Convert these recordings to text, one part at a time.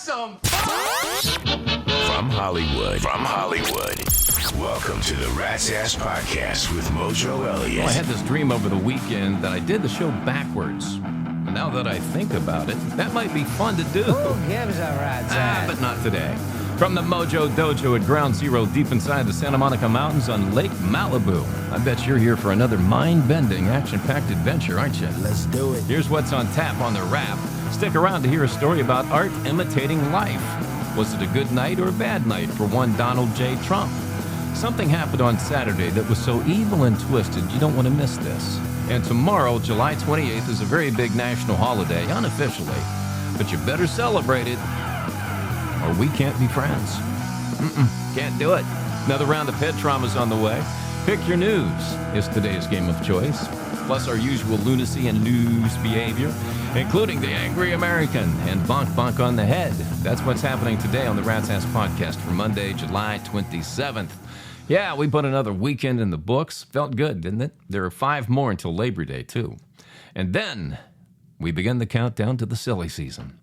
some From Hollywood, welcome to the Rat's Ass Podcast with Mojo Elliott. Well, I had this dream over the weekend that I did the show backwards. And now that I think about it, that might be fun to do. Who gives a rat's ass? But not today. From the Mojo Dojo at Ground Zero deep inside the Santa Monica Mountains on Lake Malibu. I bet you're here for another mind-bending, action-packed adventure, aren't you? Let's do it. Here's what's on tap on the Wrap. Stick around to hear a story about art imitating life. Was it a good night or a bad night for one Donald J. Trump? Something happened on Saturday that was so evil and twisted, you don't want to miss this. And tomorrow, July 28th, is a very big national holiday, unofficially. But you better celebrate it, or we can't be friends. Can't do it. Another round of pet trauma's on the way. Pick Your News is today's game of choice. Plus our usual lunacy and news behavior, including the Angry American and Bonk Bonk on the Head. That's what's happening today on the Rat's Ass Podcast for Monday, July 27th. Yeah, we put another weekend in the books. Felt good, didn't it? There are 5 more until Labor Day, too. And then we begin the countdown to the silly season.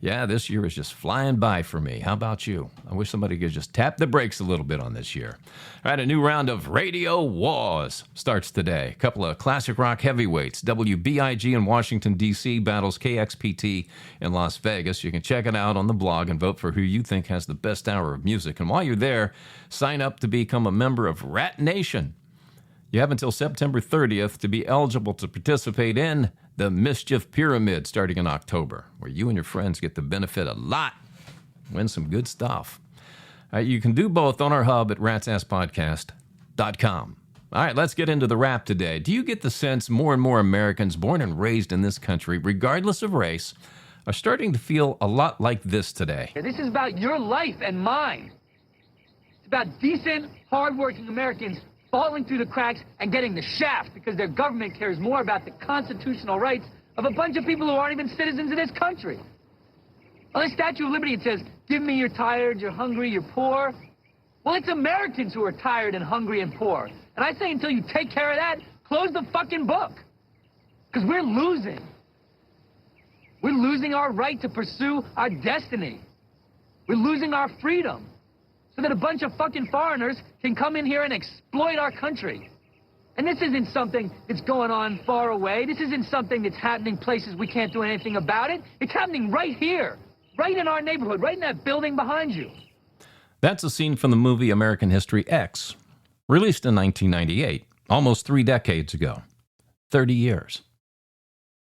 Yeah, this year is just flying by for me. How about you? I wish somebody could just tap the brakes a little bit on this year. All right, a new round of Radio Wars starts today. A couple of classic rock heavyweights. WBIG in Washington, D.C. battles KXPT in Las Vegas. You can check it out on the blog and vote for who you think has the best hour of music. And while you're there, sign up to become a member of Rat Nation. You have until September 30th to be eligible to participate in the Mischief Pyramid starting in October, where you and your friends get to benefit a lot, win some good stuff. You can do both on our hub at ratsasspodcast.com. All right, let's get into the Wrap today. Do you get the sense more and more Americans born and raised in this country, regardless of race, are starting to feel a lot like this today? This is about your life and mine. It's about decent, hardworking Americans falling through the cracks and getting the shaft because their government cares more about the constitutional rights of a bunch of people who aren't even citizens of this country. On the Statue of Liberty, it says, give me you're tired, you're hungry, you're poor. Well, it's Americans who are tired and hungry and poor. And I say until you take care of that, close the fucking book. Because we're losing. We're losing our right to pursue our destiny. We're losing our freedom. So that a bunch of fucking foreigners can come in here and exploit our country. And this isn't something that's going on far away. This isn't something that's happening places we can't do anything about it. It's happening right here, right in our neighborhood, right in that building behind you. That's a scene from the movie American History X, released in 1998, almost 3 decades ago. 30 years.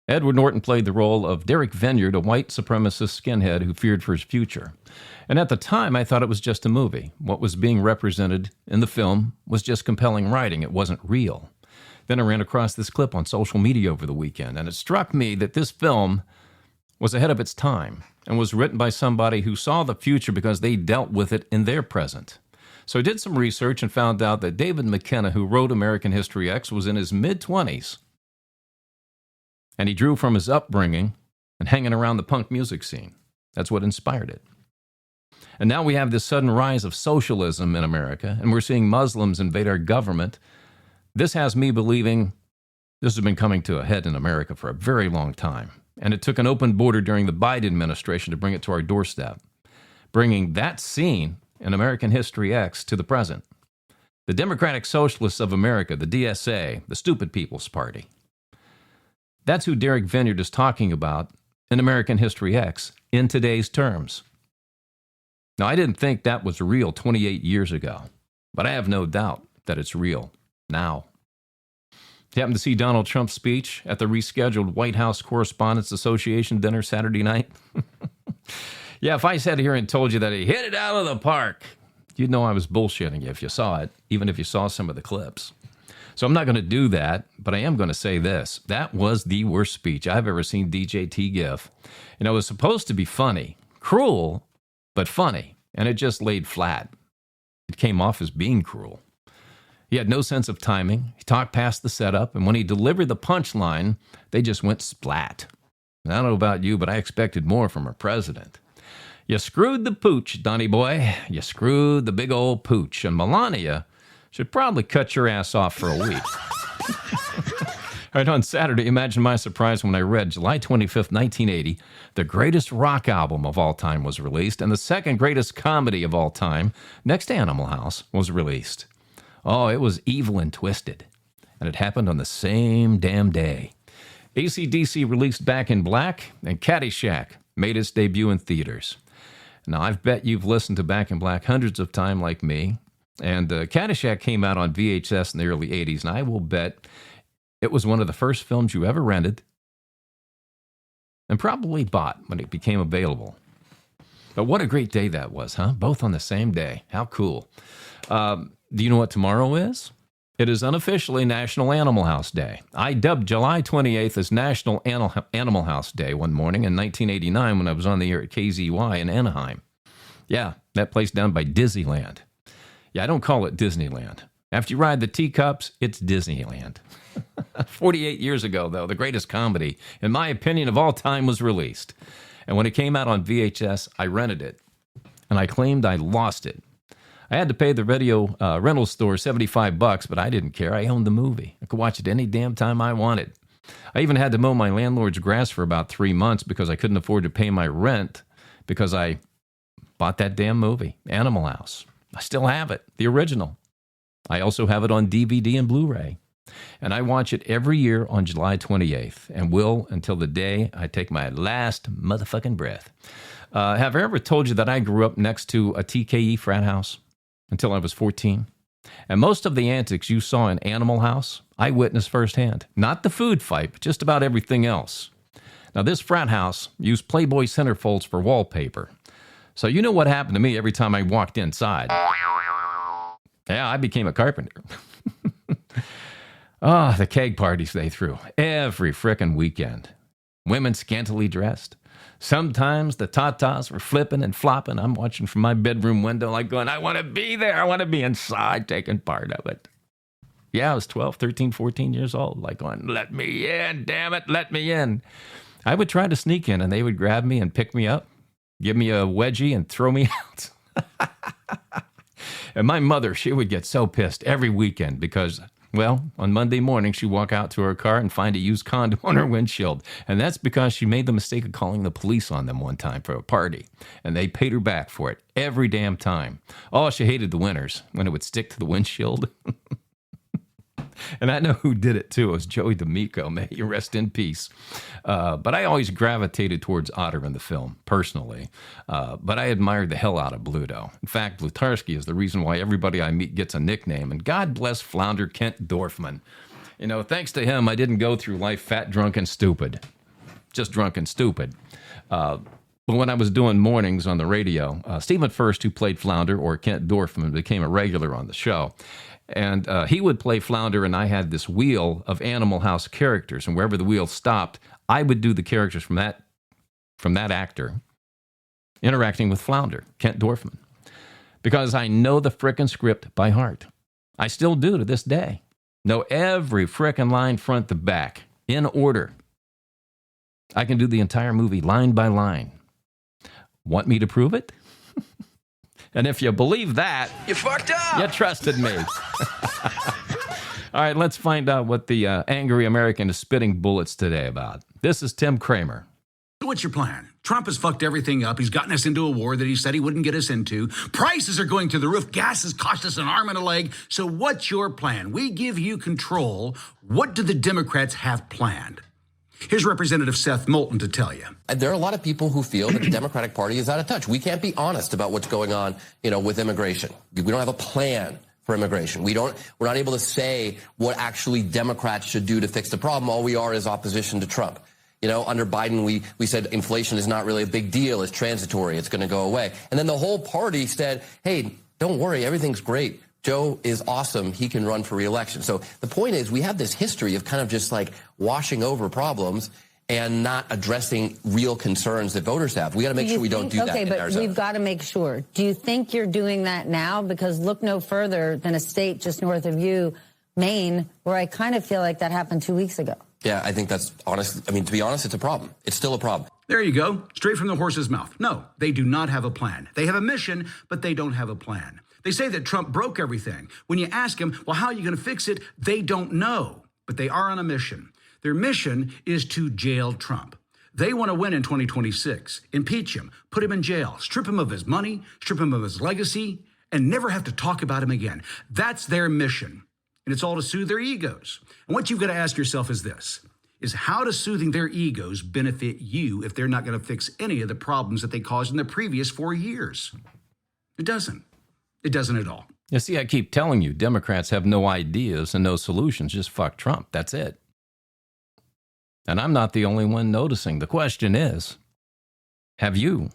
Edward Norton played the role of Derek Vineyard, a white supremacist skinhead who feared for his future. And at the time, I thought it was just a movie. What was being represented in the film was just compelling writing. It wasn't real. Then I ran across this clip on social media over the weekend, and it struck me that this film was ahead of its time and was written by somebody who saw the future because they dealt with it in their present. So I did some research and found out that David McKenna, who wrote American History X, was in his mid-20s. And he drew from his upbringing and hanging around the punk music scene. That's what inspired it. And now we have this sudden rise of socialism in America, and we're seeing Muslims invade our government. This has me believing this has been coming to a head in America for a very long time. And it took an open border during the Biden administration to bring it to our doorstep, bringing that scene in American History X to the present. The Democratic Socialists of America, the DSA, the Stupid People's Party. That's who Derek Vineyard is talking about in American History X in today's terms. Now, I didn't think that was real 28 years ago, but I have no doubt that it's real now. You happened to see Donald Trump's speech at the rescheduled White House Correspondents Association dinner Saturday night? Yeah, if I sat here and told you that he hit it out of the park, you'd know I was bullshitting you if you saw it, even if you saw some of the clips. So I'm not going to do that, but I am going to say this. That was the worst speech I've ever seen DJT give. You know, it was supposed to be funny, cruel, but funny, and it just laid flat. It came off as being cruel. He had no sense of timing. He talked past the setup, and when he delivered the punchline, they just went splat. And I don't know about you, but I expected more from our president. You screwed the pooch, Donny boy. You screwed the big old pooch. And Melania should probably cut your ass off for a week. All right, on Saturday, imagine my surprise when I read July 25th, 1980, the greatest rock album of all time was released, and the second greatest comedy of all time, next to Animal House, was released. Oh, it was Evil and Twisted, and it happened on the same damn day. AC/DC released Back in Black, and Caddyshack made its debut in theaters. Now, I've bet you've listened to Back in Black hundreds of times like me, and Caddyshack came out on VHS in the early 80s, and I will bet it was one of the first films you ever rented and probably bought when it became available. But what a great day that was, huh? Both on the same day. How cool. Do you know what tomorrow is? It is unofficially National Animal House Day. I dubbed July 28th as National Animal House Day one morning in 1989 when I was on the air at KZY in Anaheim. Yeah, that place down by Disneyland. Yeah, I don't call it Disneyland. After you ride the teacups, it's Disneyland. 48 years ago, though, the greatest comedy, in my opinion, of all time was released. And when it came out on VHS, I rented it. And I claimed I lost it. I had to pay the video rental store $75, but I didn't care. I owned the movie. I could watch it any damn time I wanted. I even had to mow my landlord's grass for about 3 months because I couldn't afford to pay my rent because I bought that damn movie, Animal House. I still have it, the original. I also have it on DVD and Blu-ray. And I watch it every year on July 28th and will until the day I take my last motherfucking breath. Have I ever told you that I grew up next to a TKE frat house until I was 14? And most of the antics you saw in Animal House, I witnessed firsthand. Not the food fight, but just about everything else. Now, this frat house used Playboy centerfolds for wallpaper. So you know what happened to me every time I walked inside. Yeah, I became a carpenter. The keg parties they threw every frickin' weekend. Women scantily dressed. Sometimes the tatas were flipping and flopping. I'm watching from my bedroom window like going, I want to be there. I want to be inside taking part of it. Yeah, I was 12, 13, 14 years old. Like going, let me in, damn it, let me in. I would try to sneak in and they would grab me and pick me up, give me a wedgie and throw me out. And my mother, she would get so pissed every weekend because, well, on Monday morning, she'd walk out to her car and find a used condom on her windshield. And that's because she made the mistake of calling the police on them one time for a party. And they paid her back for it every damn time. Oh, she hated the winters when it would stick to the windshield. And I know who did it, too. It was Joey D'Amico. May he rest in peace. But I always gravitated towards Otter in the film, personally. But I admired the hell out of Bluto. In fact, Blutarsky is the reason why everybody I meet gets a nickname. And God bless Flounder Kent Dorfman. You know, thanks to him, I didn't go through life fat, drunk, and stupid. Just drunk and stupid. But when I was doing mornings on the radio, Stephen Furst, who played Flounder, or Kent Dorfman, became a regular on the show. And he would play Flounder, and I had this wheel of Animal House characters. And wherever the wheel stopped, I would do the characters from that actor interacting with Flounder, Kent Dorfman. Because I know the frickin' script by heart. I still do to this day. Know every frickin' line front to back, in order. I can do the entire movie line by line. Want me to prove it? And if you believe that, You fucked up! you trusted me. All right, let's find out what the angry American is spitting bullets today about. This is Tim Kramer. What's your plan? Trump has fucked everything up. He's gotten us into a war that he said he wouldn't get us into. Prices are going through the roof. Gas has cost us an arm and a leg. So what's your plan? We give you control. What do the Democrats have planned? Here's Representative Seth Moulton to tell you. There are a lot of people who feel that the Democratic Party is out of touch. We can't be honest about what's going on, with immigration. We don't have a plan for immigration. We're not able to say what actually Democrats should do to fix the problem. All we are is opposition to Trump. Under Biden, we said inflation is not really a big deal. It's transitory. It's going to go away. And then the whole party said, hey, don't worry. Everything's great. Joe is awesome. He can run for re-election. So the point is we have this history of kind of just like washing over problems and not addressing real concerns that voters have. We got to make sure we don't do that in Arizona. Okay, but we've got to make sure. Do you think you're doing that now? Because look no further than a state just north of you, Maine, where I kind of feel like that happened 2 weeks ago. Yeah, I think that's honest. To be honest, it's a problem. It's still a problem. There you go. Straight from the horse's mouth. No, they do not have a plan. They have a mission, but they don't have a plan. They say that Trump broke everything. When you ask them, well, how are you going to fix it? They don't know, but they are on a mission. Their mission is to jail Trump. They want to win in 2026, impeach him, put him in jail, strip him of his money, strip him of his legacy, and never have to talk about him again. That's their mission. And it's all to soothe their egos. And what you've got to ask yourself is this, is how does soothing their egos benefit you if they're not going to fix any of the problems that they caused in the previous 4 years? It doesn't. It doesn't at all. You see, I keep telling you, Democrats have no ideas and no solutions. Just fuck Trump. That's it. And I'm not the only one noticing. The question is, have you?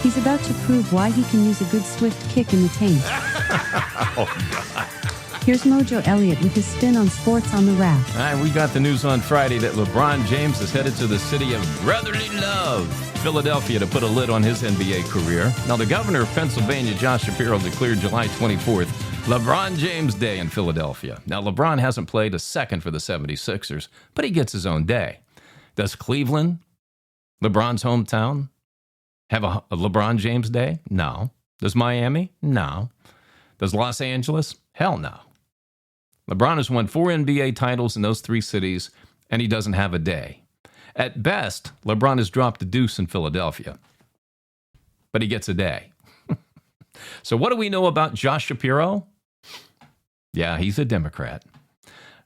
He's about to prove why he can use a good swift kick in the taint. Oh, God. Here's Mojo Elliott with his spin on sports on the Wrap. All right, we got the news on Friday that LeBron James is headed to the city of brotherly love, Philadelphia, to put a lid on his NBA career. Now, the governor of Pennsylvania, Josh Shapiro, declared July 24th LeBron James Day in Philadelphia. Now, LeBron hasn't played a second for the 76ers, but he gets his own day. Does Cleveland, LeBron's hometown, have a LeBron James Day? No. Does Miami? No. Does Los Angeles? Hell no. LeBron has won 4 NBA titles in those 3 cities, and he doesn't have a day. At best, LeBron has dropped a deuce in Philadelphia, but he gets a day. So what do we know about Josh Shapiro? Yeah, he's a Democrat.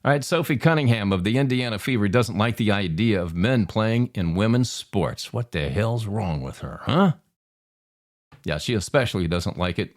All right, Sophie Cunningham of the Indiana Fever doesn't like the idea of men playing in women's sports. What the hell's wrong with her, huh? Yeah, she especially doesn't like it,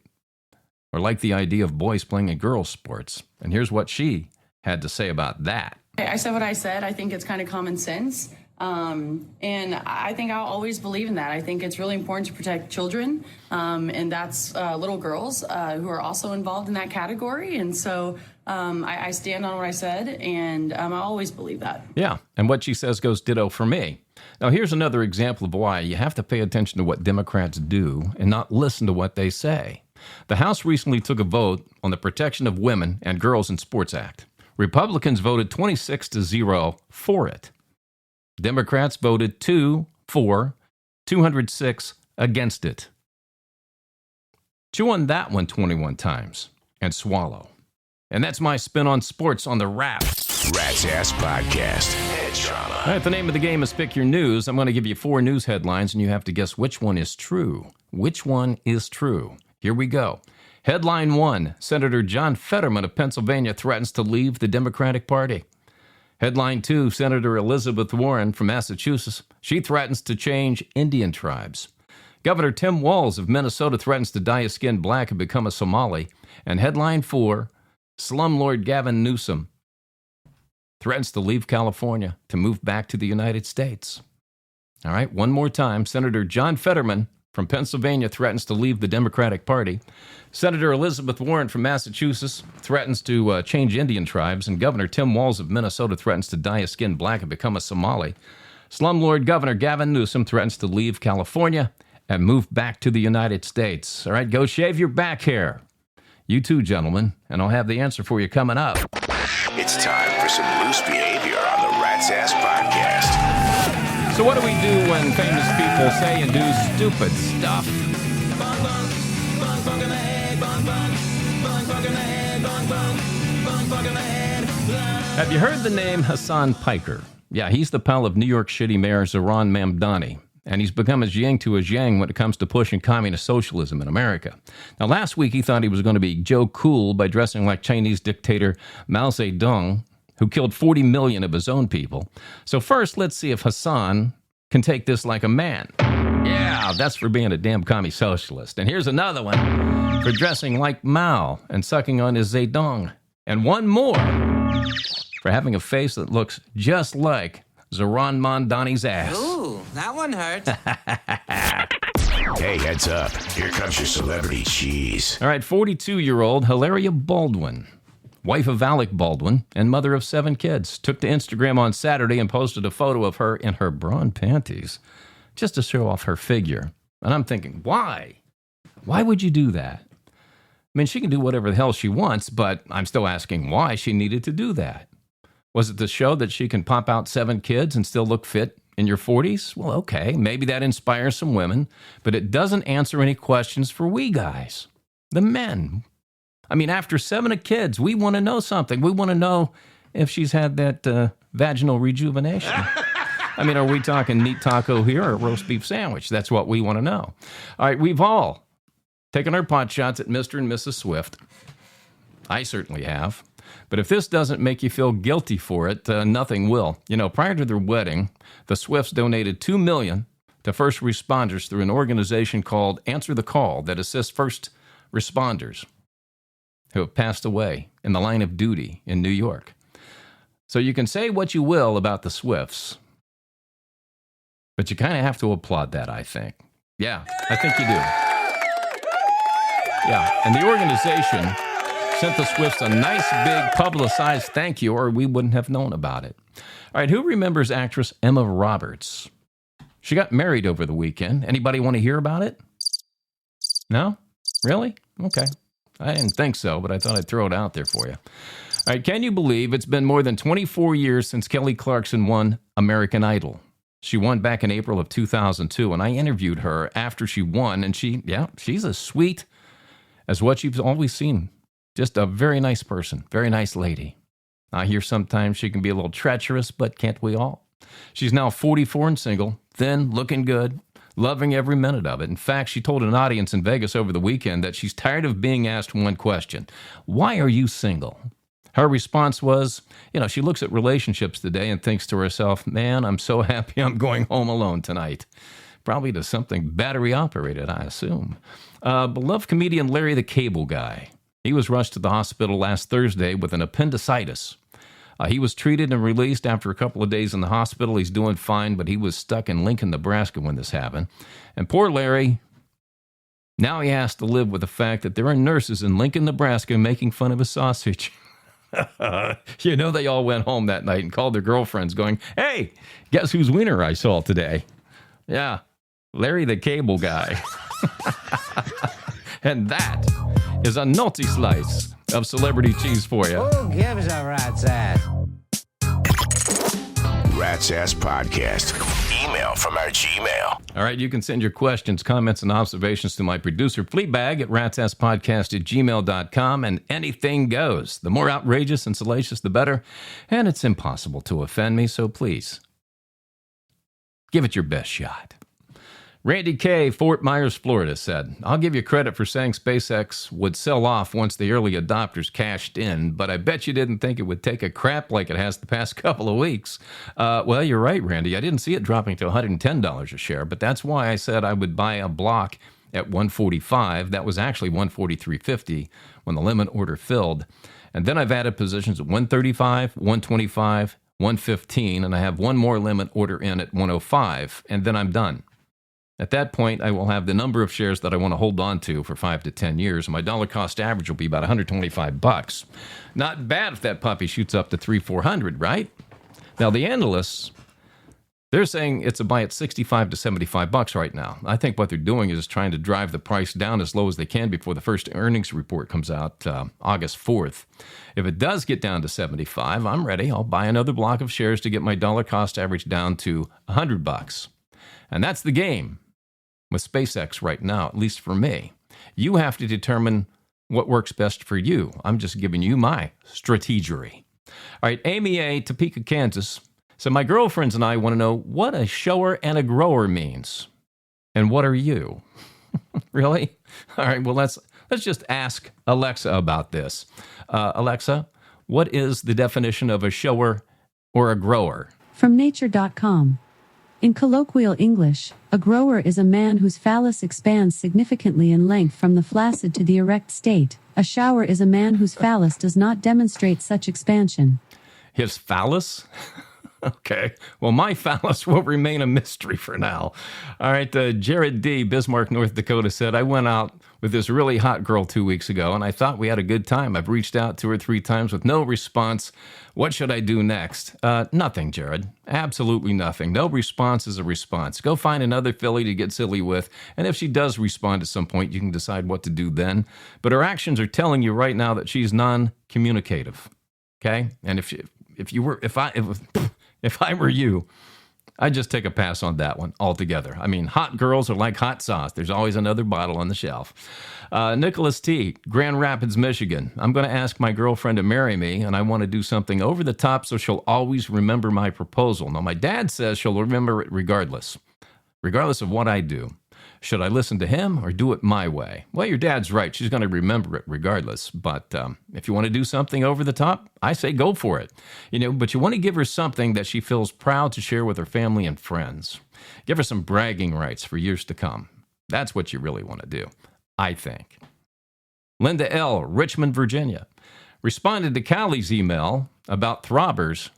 or like the idea of boys playing in girls' sports. And here's what she had to say about that. I said what I said. I think it's kind of common sense. And I think I'll always believe in that. I think it's really important to protect children, and that's little girls who are also involved in that category. And so I stand on what I said, and I always believe that. Yeah, and what she says goes ditto for me. Now, here's another example of why you have to pay attention to what Democrats do and not listen to what they say. The House recently took a vote on the Protection of Women and Girls in Sports Act. Republicans voted 26-0 for it. Democrats voted 2 for, 206 against it. Chew on that one 21 times and swallow. And that's my spin on sports on the Wrap. Rat's Ass Podcast. Head trauma. All right, the name of the game is Pick Your News. I'm going to give you 4 news headlines, and you have to guess which one is true. Which one is true? Here we go. Headline 1, Senator John Fetterman of Pennsylvania threatens to leave the Democratic Party. Headline 2, Senator Elizabeth Warren from Massachusetts. She threatens to change Indian tribes. Governor Tim Walz of Minnesota threatens to dye his skin black and become a Somali. And headline 4, Slumlord Gavin Newsom threatens to leave California to move back to the United States. All right, one more time. Senator John Fetterman from Pennsylvania threatens to leave the Democratic Party. Senator Elizabeth Warren from Massachusetts threatens to change Indian tribes. And Governor Tim Walz of Minnesota threatens to dye his skin black and become a Somali. Slumlord Governor Gavin Newsom threatens to leave California and move back to the United States. All right, go shave your back hair. You too, gentlemen, and I'll have the answer for you coming up. It's time for some loose behavior on the Rat's Ass Podcast. So what do we do when famous people say and do stupid stuff? Have you heard the name Hassan Piker? Yeah, he's the pal of New York City Mayor Zohran Mamdani, and he's become as yin to his yang when it comes to pushing communist socialism in America. Now, last week he thought he was going to be Joe Cool by dressing like Chinese dictator Mao Zedong, who killed 40 million of his own people. So first, let's see if Hassan can take this like a man. Yeah, that's for being a damn commie socialist. And here's another one for dressing like Mao and sucking on his Zedong. And one more for having a face that looks just like Zohran Mamdani's ass. Ooh, that one hurt. Hey, heads up. Here comes your celebrity cheese. All right, 42-year-old Hilaria Baldwin, wife of Alec Baldwin and mother of 7 kids, took to Instagram on Saturday and posted a photo of her in her bra and panties just to show off her figure. And I'm thinking, why? Why would you do that? I mean, she can do whatever the hell she wants, but I'm still asking why she needed to do that. Was it to show that she can pop out 7 kids and still look fit in your 40s? Well, okay, maybe that inspires some women, but it doesn't answer any questions for we guys, the men. I mean, after 7 kids, we want to know something. We want to know if she's had that vaginal rejuvenation? I mean, are we talking meat taco here or a roast beef sandwich? That's what we want to know. All right, we've all taken our pot shots at Mr. and Mrs. Swift. I certainly have. But if this doesn't make you feel guilty for it, nothing will. You know, prior to their wedding, the Swifts donated $2 million to first responders through an organization called Answer the Call that assists first responders who have passed away in the line of duty in New York. So you can say what you will about the Swifts, but you kind of have to applaud that, I think. Yeah, I think you do. Yeah, and the organization sent the Swifts a nice, big, publicized thank you, or we wouldn't have known about it. All right, who remembers actress Emma Roberts? She got married over the weekend. Anybody want to hear about it? No? Really? Okay. I didn't think so, but I thought I'd throw it out there for you. All right, can you believe it's been more than 24 years since Kelly Clarkson won American Idol? She won back in April of 2002, and I interviewed her after she won, and she's as sweet as what you've always seen. Just a very nice person, very nice lady. I hear sometimes she can be a little treacherous, but can't we all? She's now 44 and single, thin, looking good, loving every minute of it. In fact, she told an audience in Vegas over the weekend that she's tired of being asked one question: why are you single? Her response was, she looks at relationships today and thinks to herself, man, I'm so happy I'm going home alone tonight. Probably to something battery operated, I assume. Beloved comedian Larry the Cable Guy. He was rushed to the hospital last Thursday with an appendicitis. He was treated and released after a couple of days in the hospital. He's doing fine, but he was stuck in Lincoln, Nebraska when this happened. And poor Larry, now he has to live with the fact that there are nurses in Lincoln, Nebraska making fun of his sausage. They all went home that night and called their girlfriends going, hey, guess whose wiener I saw today? Yeah, Larry the Cable Guy. And that is a naughty slice of celebrity cheese for you. Who gives a rat's ass? Rat's Ass Podcast. Email from our Gmail. All right, you can send your questions, comments, and observations to my producer, Fleabag, at ratsasspodcast@gmail.com, and anything goes. The more outrageous and salacious, the better, and it's impossible to offend me, so please, give it your best shot. Randy K., Fort Myers, Florida, said, I'll give you credit for saying SpaceX would sell off once the early adopters cashed in, but I bet you didn't think it would take a crap like it has the past couple of weeks. Well, you're right, Randy. I didn't see it dropping to $110 a share, but that's why I said I would buy a block at $145. That was actually $143.50 when the limit order filled. And then I've added positions at $135, $125, $115, and I have one more limit order in at $105, and then I'm done. At that point, I will have the number of shares that I want to hold on to for 5 to 10 years. My dollar cost average will be about $125. Not bad if that puppy shoots up to $300-400, right? Now, the analysts, they're saying it's a buy at $65 to $75 right now. I think what they're doing is trying to drive the price down as low as they can before the first earnings report comes out August 4th. If it does get down to $75, I'm ready. I'll buy another block of shares to get my dollar cost average down to $100. And that's the game with SpaceX right now, at least for me. You have to determine what works best for you. I'm just giving you my strategery. All right, Amy A., Topeka, Kansas. So my girlfriends and I want to know what a shower and a grower means. And what are you? Really? All right, well, let's just ask Alexa about this. Alexa, what is the definition of a shower or a grower? From nature.com. In colloquial English, a grower is a man whose phallus expands significantly in length from the flaccid to the erect state. A shower is a man whose phallus does not demonstrate such expansion. His phallus? Okay. Well, my phallus will remain a mystery for now. All right. Jared D., Bismarck, North Dakota, said, I went out with this really hot girl 2 weeks ago, and I thought we had a good time. I've reached out 2 or 3 times with no response. What should I do next? Nothing, Jared. Absolutely nothing. No response is a response. Go find another filly to get silly with, and if she does respond at some point, you can decide what to do then. But her actions are telling you right now that she's non-communicative. Okay? And if I were you, I just take a pass on that one altogether. I mean, hot girls are like hot sauce. There's always another bottle on the shelf. Nicholas T., Grand Rapids, Michigan. I'm going to ask my girlfriend to marry me, and I want to do something over the top so she'll always remember my proposal. Now, my dad says she'll remember it regardless of what I do. Should I listen to him or do it my way? Well, your dad's right. She's going to remember it regardless. But if you want to do something over the top, I say go for it. But you want to give her something that she feels proud to share with her family and friends. Give her some bragging rights for years to come. That's what you really want to do, I think. Linda L., Richmond, Virginia, responded to Callie's email about throbbers.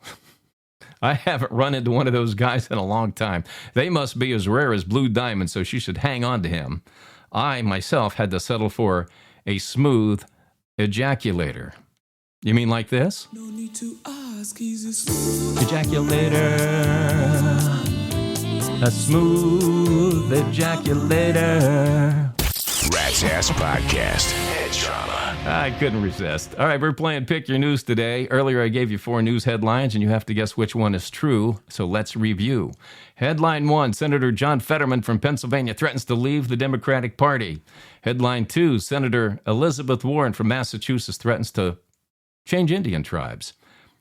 I haven't run into one of those guys in a long time. They must be as rare as blue diamonds, so she should hang on to him. I, myself, had to settle for a smooth ejaculator. You mean like this? No need to ask, he's a smooth ejaculator. A smooth ejaculator. Rat's Ass Podcast. Head trauma. I couldn't resist. All right, we're playing Pick Your News today. Earlier, I gave you 4 news headlines, and you have to guess which one is true. So let's review. Headline 1, Senator John Fetterman from Pennsylvania threatens to leave the Democratic Party. Headline 2, Senator Elizabeth Warren from Massachusetts threatens to change Indian tribes.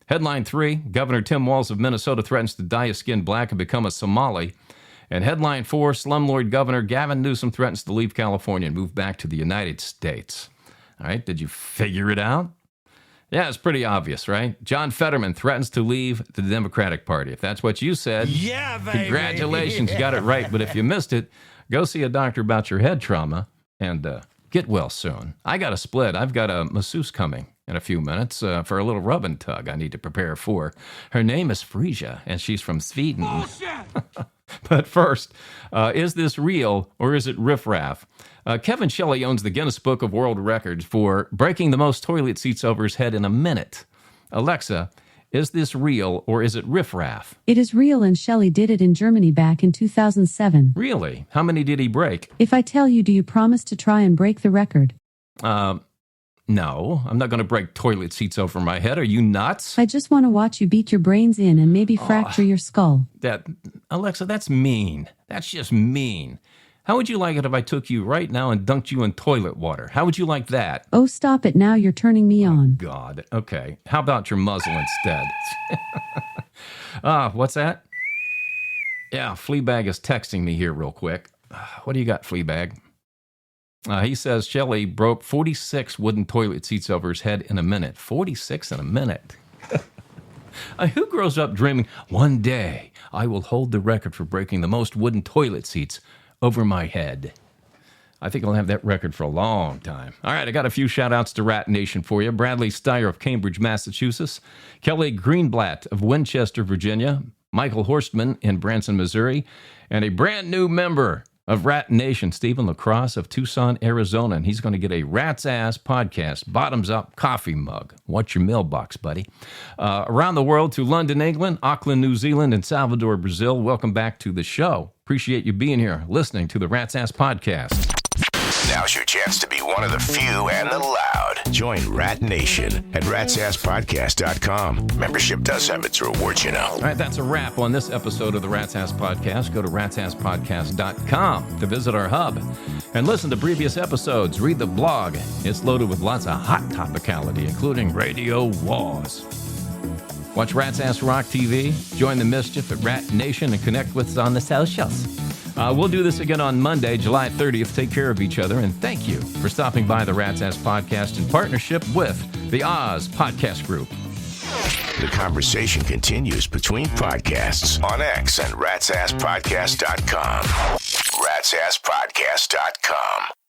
Headline 3, Governor Tim Walz of Minnesota threatens to dye his skin black and become a Somali. And headline 4, Slumlord Governor Gavin Newsom threatens to leave California and move back to the United States. All right, did you figure it out? Yeah, it's pretty obvious, right? John Fetterman threatens to leave the Democratic Party. If that's what you said, yeah, baby. Congratulations, you got it right. But if you missed it, go see a doctor about your head trauma and get well soon. I got a split. I've got a masseuse coming in a few minutes for a little rub and tug I need to prepare for. Her name is Frisia, and she's from Sweden. Bullshit! But first, is this real or is it riffraff? Kevin Shelley owns the Guinness Book of World Records for breaking the most toilet seats over his head in a minute. Alexa, is this real or is it riffraff? It is real, and Shelley did it in Germany back in 2007. Really? How many did he break? If I tell you, do you promise to try and break the record? No, I'm not going to break toilet seats over my head. Are you nuts? I just want to watch you beat your brains in and maybe fracture your skull. Alexa, that's mean. That's just mean. How would you like it if I took you right now and dunked you in toilet water? How would you like that? Oh, stop it now. You're turning me on. God. Okay. How about your muzzle instead? What's that? Yeah, Fleabag is texting me here real quick. What do you got, Fleabag? He says Shelley broke 46 wooden toilet seats over his head in a minute. 46 in a minute. Who grows up dreaming, one day I will hold the record for breaking the most wooden toilet seats over my head? I think I'll have that record for a long time. All right, I got a few shout-outs to Rat Nation for you. Bradley Steyer of Cambridge, Massachusetts. Kelly Greenblatt of Winchester, Virginia. Michael Horstman in Branson, Missouri. And a brand new member of Rat Nation, Stephen LaCrosse of Tucson, Arizona. And he's going to get a Rat's Ass Podcast bottoms-up coffee mug. Watch your mailbox, buddy. Around the world to London, England, Auckland, New Zealand, and Salvador, Brazil. Welcome back to the show. Appreciate you being here, listening to the Rat's Ass Podcast. Now's your chance to be one of the few and the loud. Join Rat Nation at ratsasspodcast.com. Membership does have its rewards, you know. All right, that's a wrap on this episode of the Rat's Ass Podcast. Go to ratsasspodcast.com to visit our hub and listen to previous episodes. Read the blog. It's loaded with lots of hot topicality, including radio wars. Watch Rat's Ass Rock TV. Join the mischief at Rat Nation and connect with us on the socials. We'll do this again on Monday, July 30th. Take care of each other, and thank you for stopping by the Rat's Ass Podcast in partnership with the Oz Podcast Group. The conversation continues between podcasts on X and ratsasspodcast.com. ratsasspodcast.com.